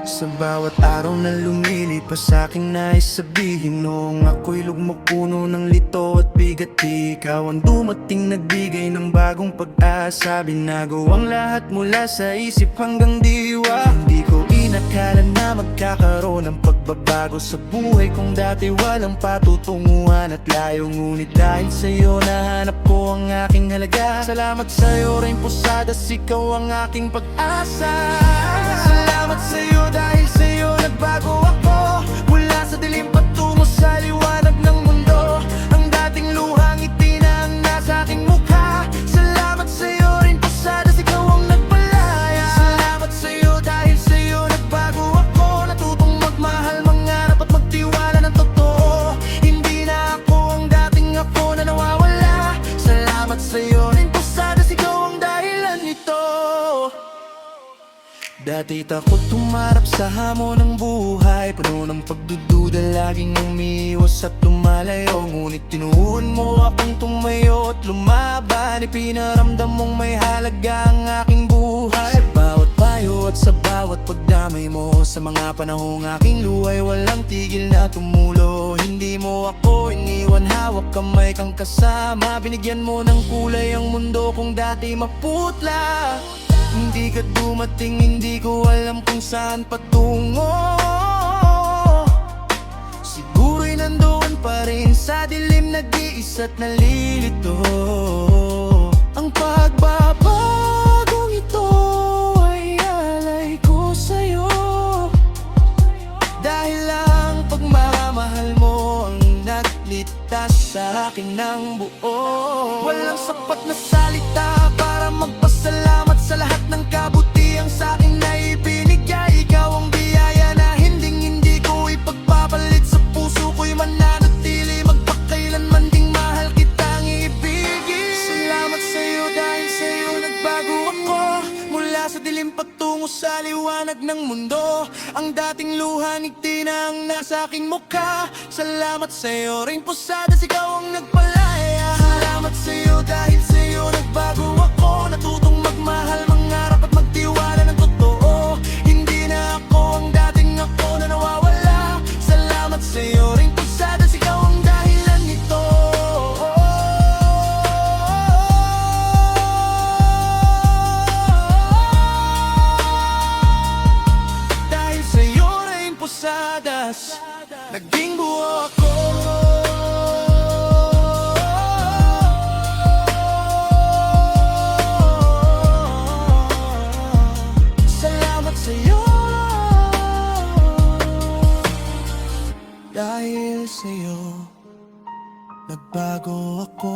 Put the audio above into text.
Sa bawat araw na lumilipas sa'king nais sabihin, noong ako'y lugmok-puno ng lito at bigat, ikaw ang dumating nagbigay ng bagong pag-asa. Binago ang lahat mula sa isip hanggang diwa. Hindi ko inakala na magkakaroon ng pagbabago sa buhay kong dati walang patutunguhan at layo. Ngunit dahil sa'yo nahanap ko ang aking halaga. Salamat sa'yo, Rain Posadas, ikaw ang aking pag-asa. Salamat sa'yo, dahil sa'yo nagbago ako. Mula sa dilim patungo sa liwanag ng mundo. Ang dating luhang ngiti na ang nasa aking mukha. Salamat sa'yo, Rain Posadas, ikaw ang nagpalaya. Salamat sa'yo, dahil sa'yo nagbago ako. Natutong magmahal, mangarap at magtiwala ng totoo. Hindi na ako ang dating ako na nawawala. Salamat sa'yo, Rain Posadas, ikaw ang dahilan nito. Dati takot tumarap sa hamon ng buhay, puno ng pagdududa, laging umiiwas at lumalayo. Ngunit tinuon mo akong tumayo at lumaban. Ipinaramdam mong may halaga ang aking buhay. Sa bawat payo at sa bawat pagdamay mo, sa mga panahong aking luhay, walang tigil na tumulo. Hindi mo ako iniwan, hawak kamay kang kasama. Binigyan mo ng kulay ang mundo kung dati maputla. Hindi ka dumating, hindi ko alam kung saan patungo. Siguro'y nandoon pa rin sa dilim, nag-iisa't nalilito. Ang pagbabagong ito ay alay ko sa'yo. Dahil ang pagmamahal mo ang nagligtas sa akin ng buo. Walang sapat na salita para magpasalamat sa lahat ng kabutihang sa akin na ibinigay. Ikaw ang biyaya na hindi ko ipagpapalit. Sa puso ko'y mananatili, magpakailanman ding mahal kitang ibigin. Salamat sa'yo, dahil sa'yo nagbago ako. Mula sa dilim patungo sa liwanag ng mundo. Ang dating luha, ngiti na ang nasa aking mukha. Salamat sa'yo, Rain Posadas, ikaw ang nagpalaya. Salamat sa'yo, dahil sa'yo nagbago ako. Natutong magmahal, mangarap at magtiwala ng totoo. Hindi na ako ang dating ako na nawawala. Salamat sa'yo, Rain Posadas, ikaw ang dahilan nito. Dahil sa'yo, Rain Posadas, naging buo ako. Dahil sa'yo nagbago ako.